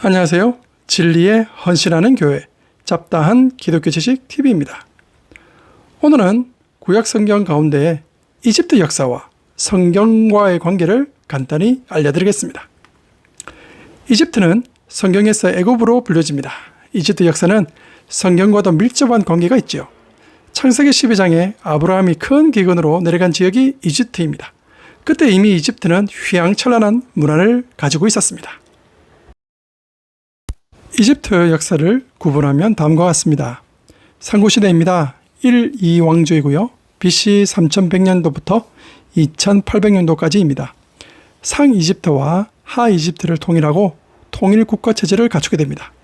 안녕하세요. 진리에 헌신하는 교회 잡다한 기독교 지식 TV입니다. 오늘은 구약 성경 가운데 이집트 역사와 성경과의 관계를 간단히 알려드리겠습니다. 이집트는 성경에서 애굽으로 불려집니다. 이집트 역사는 성경과도 밀접한 관계가 있죠. 창세기 12장에 아브라함이 큰 기근으로 내려간 지역이 이집트입니다. 그때 이미 이집트는 휘황찬란한 문화를 가지고 있었습니다. 이집트 역사를 구분하면 다음과 같습니다. 상고시대입니다. 1, 2 왕조이고요. BC 3100년도부터 2800년도까지입니다. 상이집트와 하이집트를 통일하고 통일국가체제를 갖추게 됩니다.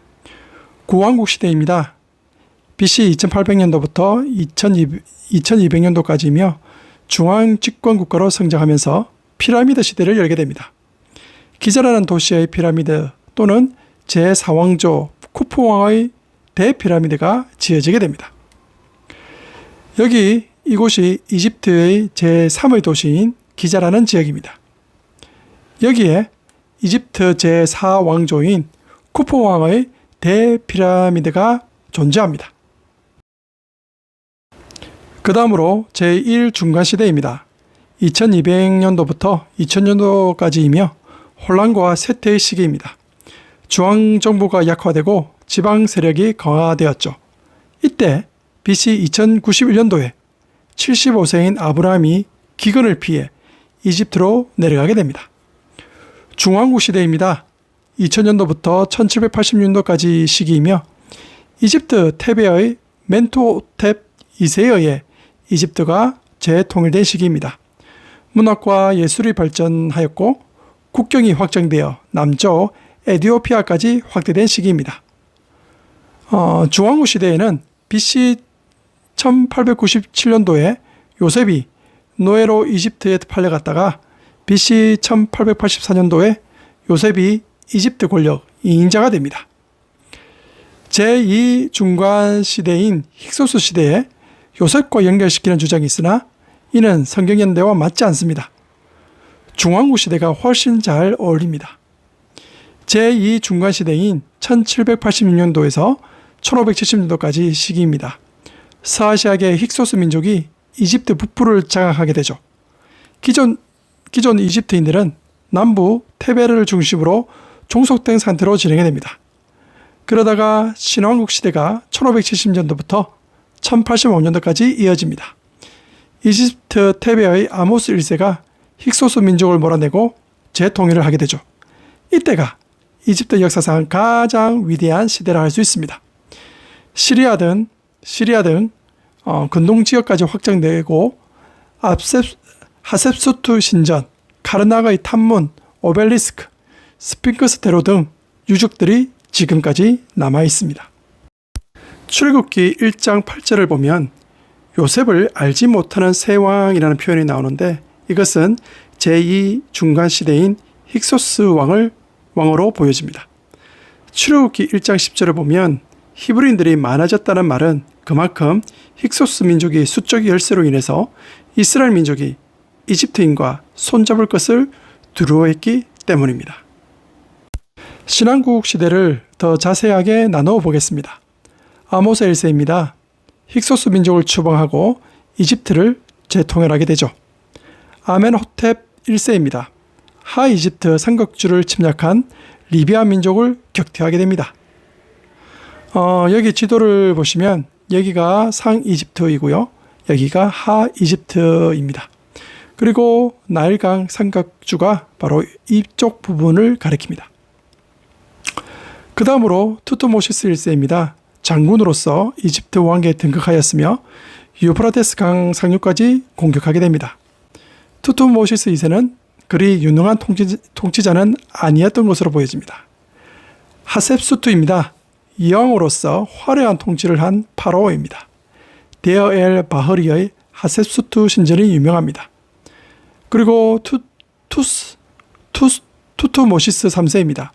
구왕국 시대입니다. BC 2800년도부터 2200년도까지이며 중앙집권국가로 성장하면서 피라미드 시대를 열게 됩니다. 기자라는 도시의 피라미드 또는 제4왕조 쿠푸왕의 대피라미드가 지어지게 됩니다. 이곳이 이집트의 제3의 도시인 기자라는 지역입니다. 여기에 이집트 제4왕조인 쿠푸왕의 대피라미드가 존재합니다. 그 다음으로 제1중간시대입니다. 2200년도부터 2000년도까지이며 혼란과 쇠퇴의 시기입니다. 중앙정부가 약화되고 지방 세력이 강화되었죠. 이때 BC 2091년도에 75세인 아브라함이 기근을 피해 이집트로 내려가게 됩니다. 중왕국 시대입니다. 2000년도부터 1780년도까지 시기이며 이집트 테베의 멘투호텝 2세에 의해 이집트가 재통일된 시기입니다. 문학과 예술이 발전하였고 국경이 확장되어 남쪽 에티오피아까지 확대된 시기입니다. 중왕국 시대에는 BC 1897년도에 요셉이 노예로 이집트에 팔려갔다가 BC 1884년도에 요셉이 이집트 권력 2인자가 됩니다. 제2중간 시대인 힉소스 시대에 요셉과 연결시키는 주장이 있으나 이는 성경 연대와 맞지 않습니다. 중왕국 시대가 훨씬 잘 어울립니다. 제2중간 시대인 1786년도에서 1570년도까지 시기입니다. 서아시아계 힉소스 민족이 이집트 북부를 장악하게 되죠. 기존 이집트인들은 남부 테베르를 중심으로 종속된 상태로 진행이 됩니다. 그러다가 신왕국 시대가 1570년도부터 1085년도까지 이어집니다. 이집트 테베의 아모스 1세가 힉소스 민족을 몰아내고 재통일을 하게 되죠. 이때가 이집트 역사상 가장 위대한 시대라 할 수 있습니다. 시리아 등 근동 지역까지 확장되고 하셉수트 신전, 카르나가의 탐문, 오벨리스크, 스핑크스 대로 등 유적들이 지금까지 남아 있습니다. 출애굽기 1장 8절을 보면 요셉을 알지 못하는 새 왕이라는 표현이 나오는데 이것은 제2중간 시대인 힉소스 왕으로 보여집니다. 출애굽기 1장 10절을 보면 히브리인들이 많아졌다는 말은 그만큼 힉소스 민족이 수적 열세로 인해서 이스라엘 민족이 이집트인과 손잡을 것을 두려워했기 때문입니다. 신왕국 시대를 더 자세하게 나누어 보겠습니다. 아모스 1세입니다. 힉소스 민족을 추방하고 이집트를 재통일하게 되죠. 아멘호텝 1세입니다. 하이집트 삼국주를 침략한 리비아 민족을 격퇴하게 됩니다. 여기 지도를 보시면 여기가 상이집트이고요. 여기가 하이집트입니다. 그리고 나일강 삼각주가 바로 이쪽 부분을 가리킵니다. 그 다음으로 투트모시스 1세입니다. 장군으로서 이집트 왕계에 등극하였으며 유프라테스 강 상류까지 공격하게 됩니다. 투트모시스 2세는 그리 유능한 통치자는 아니었던 것으로 보여집니다. 하셉수트입니다. 여왕으로서 화려한 통치를 한 파라오입니다. 데어 엘 바흐리의 하셉수트 신전이 유명합니다. 그리고 투트모시스 3세입니다.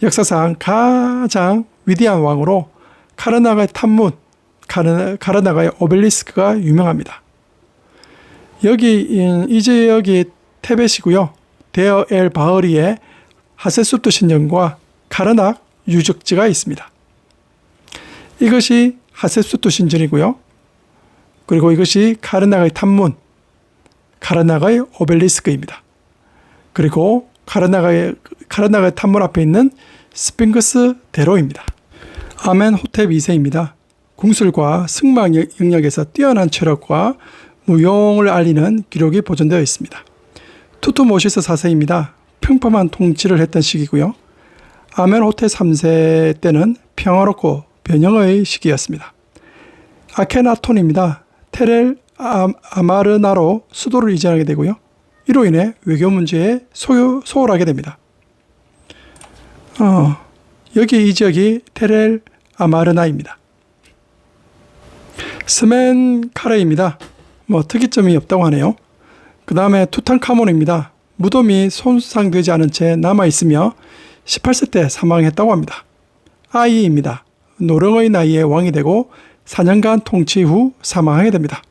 역사상 가장 위대한 왕으로 카르나가의 탐문, 카르나가의 오벨리스크가 유명합니다. 이 지역이 테벳이고요. 데어 엘 바흐리의 하세수트 신전과 카르낙 유적지가 있습니다. 이것이 하셉수토 신전이고요. 그리고 이것이 카르나가의 탐문, 카르나가의 오벨리스크입니다. 그리고 카르나가의 탐문 앞에 있는 스핑크스 대로입니다. 아멘호텝 2세입니다. 궁술과 승마 영역에서 뛰어난 체력과 무용을 알리는 기록이 보존되어 있습니다. 투투모시스 4세입니다. 평범한 통치를 했던 시기고요. 아멘호텝 3세 때는 평화롭고 변형의 시기였습니다. 아케나톤입니다. 테렐 아마르나로 수도를 이전하게 되고요. 이로 인해 외교 문제에 소홀하게 됩니다. 여기 이 지역이 테렐 아마르나입니다. 스멘카레입니다. 특이점이 없다고 하네요. 그 다음에 투탕카몬입니다. 무덤이 손상되지 않은 채 남아있으며 18세 때 사망했다고 합니다. 아이입니다. 노령의 나이에 왕이 되고 4년간 통치 후 사망하게 됩니다.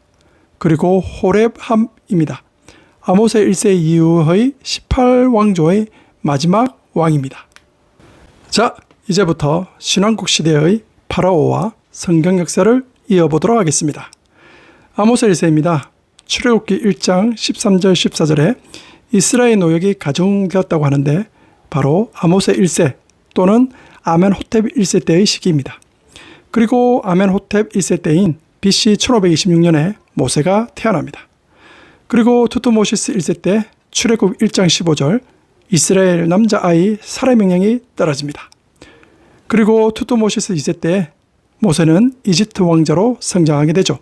그리고 호렙함입니다. 아모세 1세 이후의 18왕조의 마지막 왕입니다. 자, 이제부터 신왕국 시대의 파라오와 성경 역사를 이어보도록 하겠습니다. 아모스 1세입니다. 출애굽기 1장 13절 14절에 이스라엘 노역이 가중되었다고 하는데 바로 아모스 1세 또는 아멘호텝 1세 때의 시기입니다. 그리고 아멘호텝 1세 때인 BC 1526년에 모세가 태어납니다. 그리고 투투모시스 1세 때 출애굽 1장 15절 이스라엘 남자아이 살해 명령이 떨어집니다. 그리고 투투모시스 2세 때 모세는 이집트 왕자로 성장하게 되죠.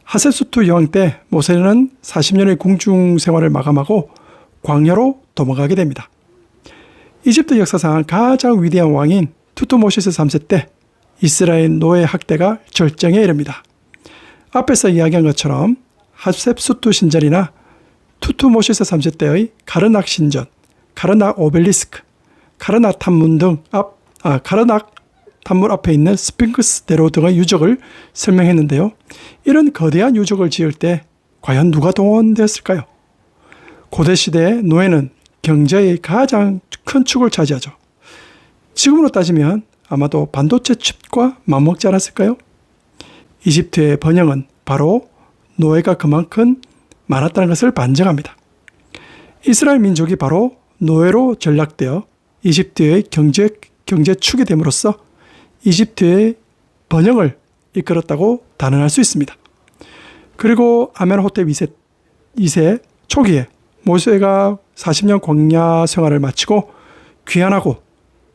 하셉수투 여왕 때 모세는 40년의 궁중 생활을 마감하고 광야로 도망가게 됩니다. 이집트 역사상 가장 위대한 왕인 투투모시스 3세 때 이스라엘 노예 학대가 절정에 이릅니다. 앞에서 이야기한 것처럼 하셉수투 신전이나 투투모시스 3세 때의 카르낙 신전, 카르낙 오벨리스크, 카르낙 탐문 등 카르낙 탐문 앞에 있는 스핑크스 대로 등의 유적을 설명했는데요. 이런 거대한 유적을 지을 때 과연 누가 동원되었을까요? 고대시대의 노예는 경제의 가장 큰 축을 차지하죠. 지금으로 따지면 아마도 반도체 칩과 맞먹지 않았을까요? 이집트의 번영은 바로 노예가 그만큼 많았다는 것을 반증합니다. 이스라엘 민족이 바로 노예로 전락되어 이집트의 경제축이 됨으로써 이집트의 번영을 이끌었다고 단언할 수 있습니다. 그리고 아멘호텝 2세 초기에 모세가 40년 광야 생활을 마치고 귀환하고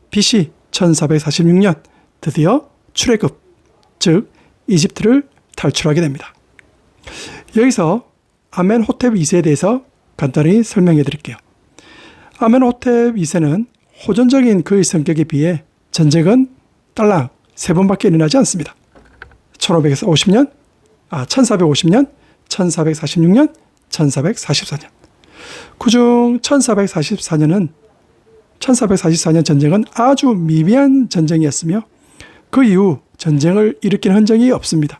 BC 1446년 드디어 출애굽, 즉 이집트를 탈출하게 됩니다. 여기서 아멘호텝 2세에 대해서 간단히 설명해 드릴게요. 아멘호텝 2세는 호전적인 그의 성격에 비해 전쟁은 딸랑 3번밖에 일어나지 않습니다. 1450년, 1446년, 1444년. 그중 1444년 전쟁은 아주 미비한 전쟁이었으며 그 이후 전쟁을 일으킨 흔적이 없습니다.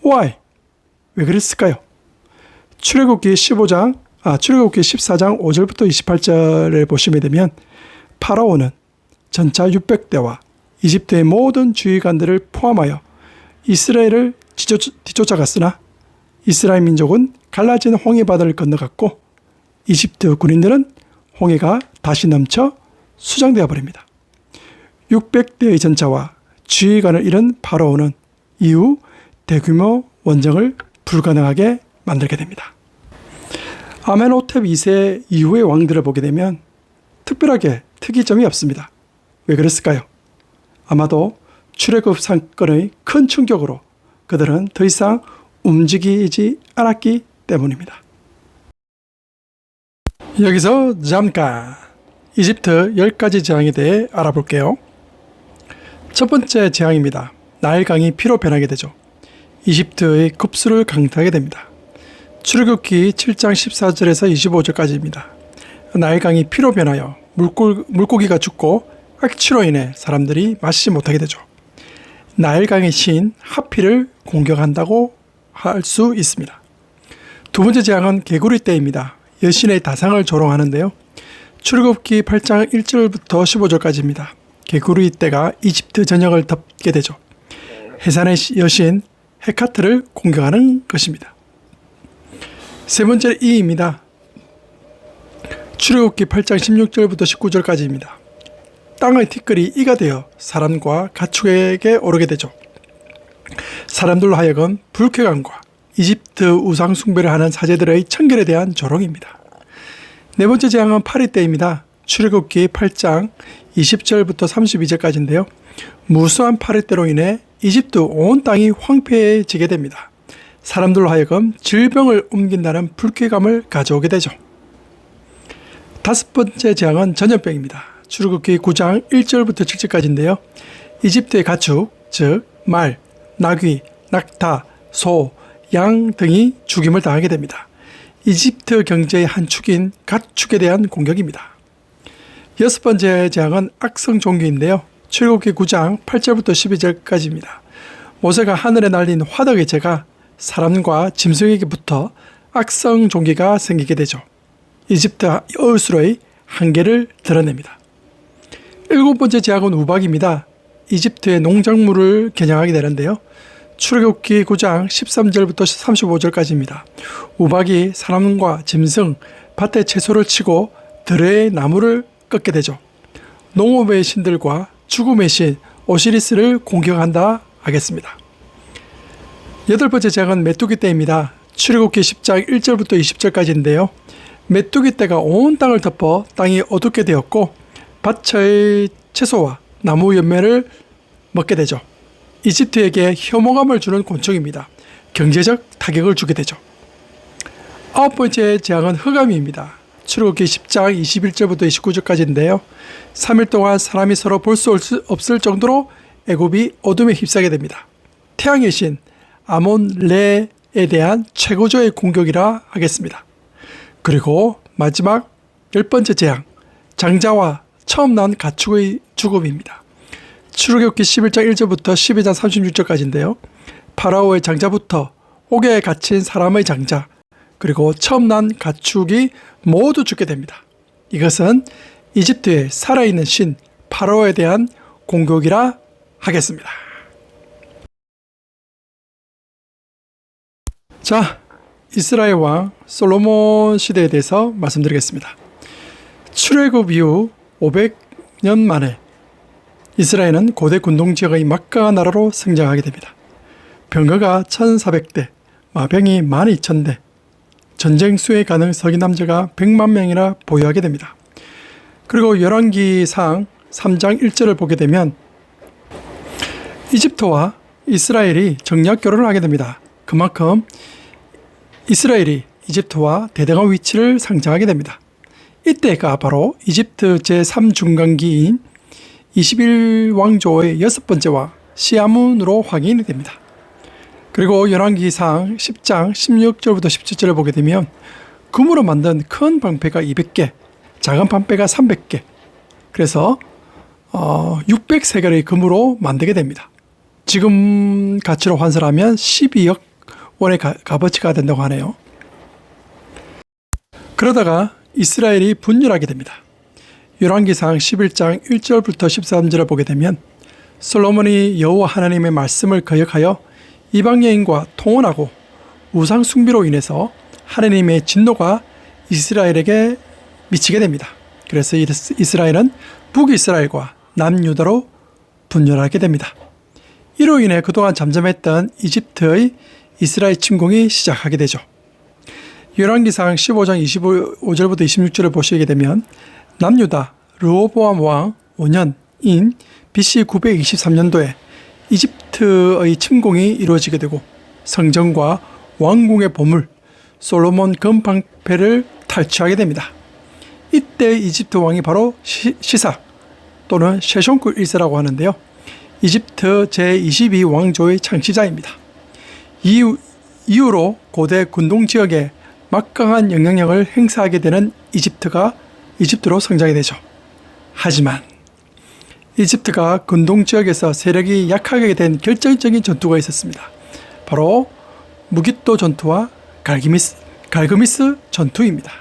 Why? 왜 그랬을까요? 출애굽기 14장 5절부터 28절을 보시게 되면 파라오는 전차 600대와 이집트의 모든 주의관들을 포함하여 이스라엘을 뒤쫓아갔으나 이스라엘 민족은 갈라진 홍해바다를 건너갔고 이집트 군인들은 홍해가 다시 넘쳐 수장되어 버립니다. 600대의 전차와 지휘관을 잃은 파라오는 이후 대규모 원정을 불가능하게 만들게 됩니다. 아멘호텝 2세 이후의 왕들을 보게 되면 특별하게 특이점이 없습니다. 왜 그랬을까요? 아마도 출애굽 사건의 큰 충격으로 그들은 더 이상 움직이지 않았기 때문입니다. 여기서 잠깐 이집트 10가지 재앙에 대해 알아볼게요. 첫 번째 재앙입니다. 나일강이 피로 변하게 되죠. 이집트의 급수를 강타하게 됩니다. 출애굽기 7장 14절에서 25절까지입니다. 나일강이 피로 변하여 물고기가 죽고 악취로 인해 사람들이 마시지 못하게 되죠. 나일강의 신 하피를 공격한다고 할 수 있습니다. 두 번째 재앙은 개구리 떼입니다. 여신의 다상을 조롱하는데요. 출애굽기 8장 1절부터 15절까지입니다. 개구리 떼가 이집트 전역을 덮게 되죠. 해산의 여신 헤카트를 공격하는 것입니다. 세 번째 이입니다. 출애굽기 8장 16절부터 19절까지입니다. 땅의 티끌이 이가 되어 사람과 가축에게 오르게 되죠. 사람들로 하여금 불쾌감과 이집트 우상 숭배를 하는 사제들의 청결에 대한 조롱입니다. 네 번째 재앙은 파리떼입니다. 출애굽기 8장 20절부터 32절까지인데요. 무수한 파리떼로 인해 이집트 온 땅이 황폐해지게 됩니다. 사람들로 하여금 질병을 옮긴다는 불쾌감을 가져오게 되죠. 다섯 번째 재앙은 전염병입니다. 출애굽기 9장 1절부터 7절까지인데요. 이집트의 가축, 즉 말, 나귀, 낙타, 소, 양 등이 죽임을 당하게 됩니다. 이집트 경제의 한 축인 가축에 대한 공격입니다. 여섯 번째 재앙은 악성 종기인데요. 출애굽기 9장 8절부터 12절까지입니다. 모세가 하늘에 날린 화덕의 재가 사람과 짐승에게 붙어 악성 종기가 생기게 되죠. 이집트 여우수로의 한계를 드러냅니다. 일곱 번째 재앙은 우박입니다. 이집트의 농작물을 겨냥하게 되는데요. 출애굽기 9장 13절부터 35절까지입니다. 우박이 사람과 짐승, 밭의 채소를 치고 들의 나무를 꺾게 되죠. 농업의 신들과 죽음의 신 오시리스를 공격한다 하겠습니다. 여덟 번째 재앙은 메뚜기 떼입니다. 출애굽기 10장 1절부터 20절까지인데요. 메뚜기 떼가 온 땅을 덮어 땅이 어둡게 되었고 밭의 채소와 나무 열매를 먹게 되죠. 이집트에게 혐오감을 주는 곤충입니다. 경제적 타격을 주게 되죠. 아홉 번째 재앙은 흑암입니다. 출애굽기 10장 21절부터 29절까지인데요. 3일 동안 사람이 서로 볼 수 없을 정도로 애굽이 어둠에 휩싸게 됩니다. 태양의 신 아몬-레에 대한 최고조의 공격이라 하겠습니다. 그리고 마지막 열 번째 재앙, 장자와 처음 난 가축의 죽음입니다. 출애굽기 11장 1절부터 12장 36절까지인데요. 파라오의 장자부터 옥에 갇힌 사람의 장자, 그리고 처음 난 가축이 모두 죽게 됩니다. 이것은 이집트의 살아있는 신 파라오에 대한 공격이라 하겠습니다. 자, 이스라엘 왕 솔로몬 시대에 대해서 말씀드리겠습니다. 출애굽 이후 500년 만에 이스라엘은 고대 군동지역의 막강한 나라로 성장하게 됩니다. 병거가 1400대, 마병이 12,000대, 전쟁 수행 가능 서기 남자가 100만 명이나 보유하게 됩니다. 그리고 열왕기상 3장 1절을 보게 되면 이집트와 이스라엘이 정략 결혼을 하게 됩니다. 그만큼 이스라엘이 이집트와 대등한 위치를 상정하게 됩니다. 이때가 바로 이집트 제3중간기인 21왕조의 여섯 번째 왕 시아문으로 확인이 됩니다. 그리고 열왕기상 10장 16절부터 17절을 보게 되면 금으로 만든 큰 방패가 200개, 작은 방패가 300개, 그래서 600세겔의 금으로 만들게 됩니다. 지금 가치로 환산하면 12억 원의 값어치가 된다고 하네요. 그러다가 이스라엘이 분열하게 됩니다. 열왕기상 11장 1절부터 13절을 보게 되면 솔로몬이 여호와 하나님의 말씀을 거역하여 이방 여인과 통혼하고 우상 숭배로 인해서 하나님의 진노가 이스라엘에게 미치게 됩니다. 그래서 이스라엘은 북이스라엘과 남유다로 분열하게 됩니다. 이로 인해 그동안 잠잠했던 이집트의 이스라엘 침공이 시작하게 되죠. 열왕기상 15장 25절부터 26절을 보시게 되면 남유다 르호보암 왕 5년인 BC 923년도에 이집트의 침공이 이루어지게 되고 성전과 왕궁의 보물 솔로몬 금방패를 탈취하게 됩니다. 이때 이집트 왕이 바로 시삭 또는 셰숑크 1세라고 하는데요. 이집트 제22왕조의 창시자입니다. 이후로 고대 군동지역에 막강한 영향력을 행사하게 되는 이집트로 성장하게 되죠. 하지만 이집트가 군동지역에서 세력이 약하게 된 결정적인 전투가 있었습니다. 바로 무기또 전투와 갈그미스 전투입니다.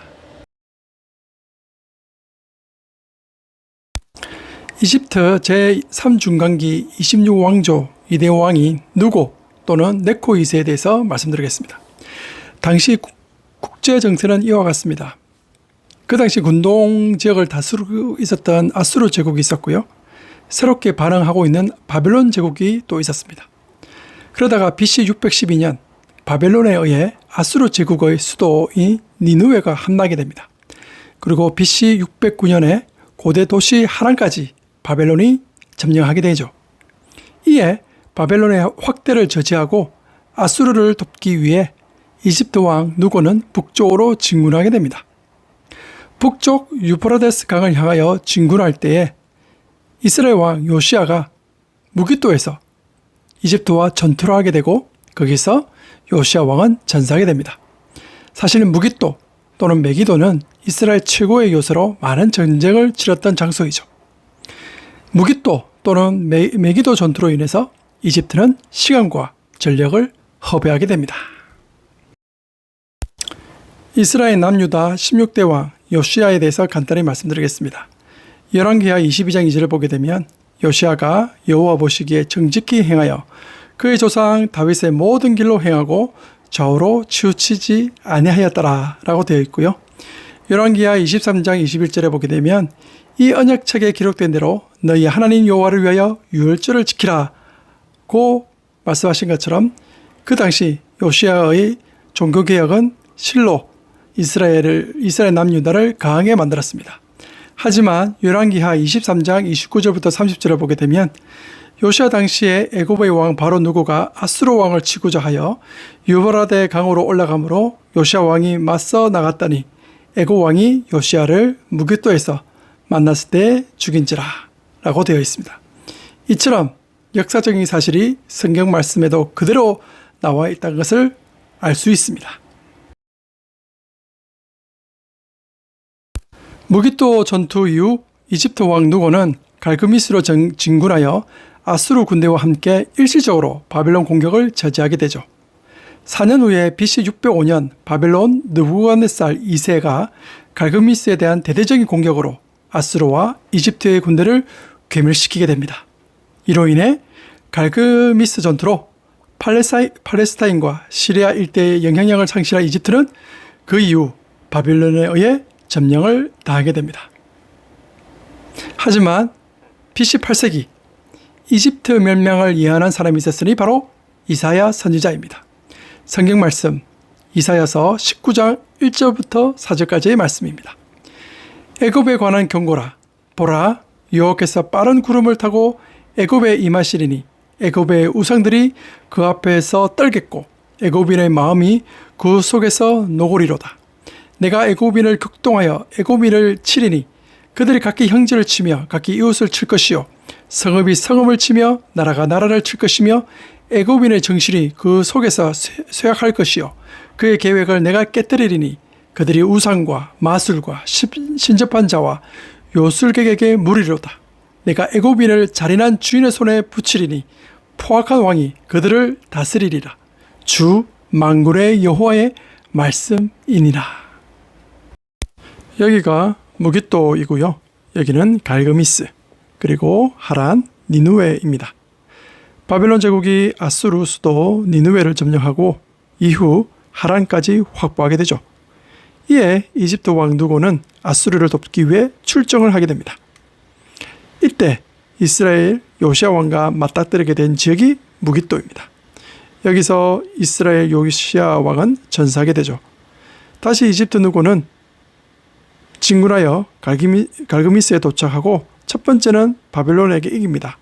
이집트 제3중간기 26왕조 2대 왕인 누고 또는 네코 2세에 대해서 말씀드리겠습니다. 당시 국제 정세는 이와 같습니다. 그 당시 군동 지역을 다스리고 있었던 아수르 제국이 있었고요. 새롭게 반응하고 있는 바벨론 제국이 또 있었습니다. 그러다가 BC 612년 바벨론에 의해 아수르 제국의 수도인 니느웨가 함락이 됩니다. 그리고 BC 609년에 고대 도시 하란까지 바벨론이 점령하게 되죠. 이에 바벨론의 확대를 저지하고 아수르를 돕기 위해 이집트 왕 누고는 북쪽으로 진군하게 됩니다. 북쪽 유프라데스 강을 향하여 진군할 때에 이스라엘 왕 요시아가 무기또에서 이집트와 전투를 하게 되고 거기서 요시아 왕은 전사하게 됩니다. 사실은 무기또 또는 메기도는 이스라엘 최고의 요새로 많은 전쟁을 치렀던 장소이죠. 무기또 또는 메기도 전투로 인해서 이집트는 시간과 전력을 허비하게 됩니다. 이스라엘 남유다 16대 왕 요시아에 대해서 간단히 말씀드리겠습니다. 열왕기하 22장 2절을 보게 되면 요시아가 여호와 보시기에 정직히 행하여 그의 조상 다윗의 모든 길로 행하고 좌우로 치우치지 아니하였더라 라고 되어 있고요. 열왕기하 23장 21절에 보게 되면 이 언약책에 기록된 대로 너희 하나님 여호와를 위하여 유월절을 지키라 고 말씀하신 것처럼 그 당시 요시아의 종교개혁은 실로 이스라엘 남유다를 강하게 만들었습니다. 하지만 열왕기하 23장 29절부터 30절을 보게 되면 요시아 당시에 애굽의 왕 바로 누고가 아수르 왕을 치고자 하여 유브라데 강으로 올라가므로 요시아 왕이 맞서 나갔더니 애굽 왕이 요시아를 무기또에서 만났을 때 죽인지라 라고 되어 있습니다. 이처럼 역사적인 사실이 성경 말씀에도 그대로 나와 있다는 것을 알 수 있습니다. 무기또 전투 이후 이집트 왕 누고는 갈그미스로 진군하여 아수르 군대와 함께 일시적으로 바벨론 공격을 저지하게 되죠. 4년 후에 BC 605년 바벨론 느부갓네살 2세가 갈그미스에 대한 대대적인 공격으로 아수르와 이집트의 군대를 괴멸시키게 됩니다. 이로 인해 갈그미스 전투로 팔레스타인과 시리아 일대의 영향력을 상실한 이집트는 그 이후 바벨론에 의해 점령을 당하게 됩니다. 하지만 BC 8세기 이집트 멸망을 예언한 사람이 있었으니 바로 이사야 선지자입니다. 성경 말씀 이사야서 19장 1절부터 4절까지의 말씀입니다. 애굽에 관한 경고라. 보라, 여호와께서 빠른 구름을 타고 애굽에 임하시리니 애굽의 우상들이 그 앞에서 떨겠고 애굽인의 마음이 그 속에서 노고리로다. 내가 애굽인을 극동하여 애굽인을 치리니 그들이 각기 형제를 치며 각기 이웃을 칠 것이요 성읍이 성읍을 치며 나라가 나라를 칠 것이며 애굽인의 정신이 그 속에서 쇠약할 것이요 그의 계획을 내가 깨뜨리리니 그들이 우상과 마술과 신접한 자와 요술객에게 무리로다. 내가 애굽인을 잔인한 주인의 손에 붙이리니 포악한 왕이 그들을 다스리리라. 주 만군의 여호와의 말씀이니라. 여기가 무기또이고요. 여기는 갈그미스 그리고 하란, 니느웨입니다. 바벨론 제국이 아수르 수도 니느웨를 점령하고 이후 하란까지 확보하게 되죠. 이에 이집트 왕 누고는 아수르를 돕기 위해 출정을 하게 됩니다. 이때 이스라엘 요시아 왕과 맞닥뜨리게 된 지역이 무기또입니다. 여기서 이스라엘 요시아 왕은 전사하게 되죠. 다시 이집트 누고는 진군하여 갈그미스에 도착하고 첫 번째는 바벨론에게 이깁니다.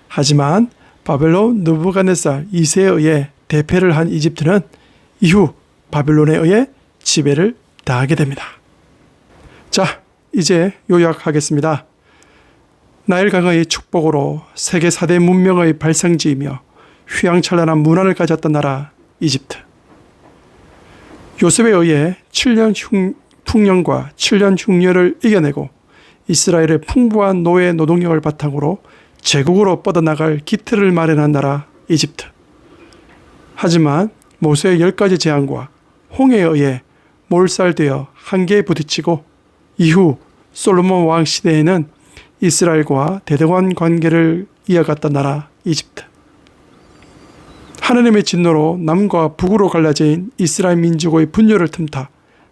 하지만 바벨론 느부갓네살 2세에 의해 대패를 한 이집트는 이후 바벨론에 의해 지배를 당하게 됩니다. 자, 이제 요약하겠습니다. 나일강의 축복으로 세계 4대 문명의 발상지이며 휘황찬란한 문화를 가졌던 나라 이집트. 요셉에 의해 7년 풍년과 7년 흉년을 이겨내고 이스라엘의 풍부한 노예 노동력을 바탕으로 제국으로 뻗어나갈 기틀을 마련한 나라 이집트. 하지만 모세의 10가지 재앙과 홍해에 의해 몰살되어 한계에 부딪히고 이후 솔로몬 왕 시대에는 이스라엘과 대등한 관계를 이어갔던 나라 이집트. 하나님의 진노로 남과 북으로 갈라진 이스라엘 민족의 분열을 틈타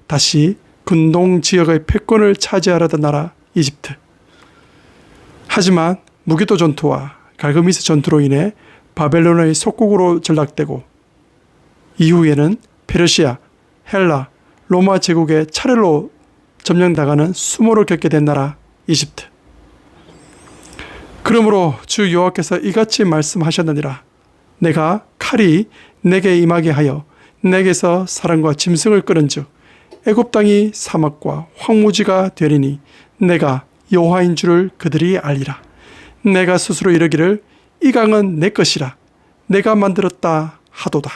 다시 근동 지역의 패권을 차지하려던 나라 이집트. 하지만 무기도 전투와 갈그미스 전투로 인해 바벨론의 속국으로 전락되고 이후에는 페르시아, 헬라, 로마 제국의 차례로 점령당하는 수모를 겪게 된 나라 이집트. 그러므로 주 여호와께서 이같이 말씀하셨느니라. 내가 칼이 내게 임하게 하여 내게서 사람과 짐승을 끌은즉 애굽 땅이 사막과 황무지가 되리니 내가 여호와인 줄을 그들이 알리라. 내가 스스로 이르기를 이 강은 내 것이라 내가 만들었다 하도다.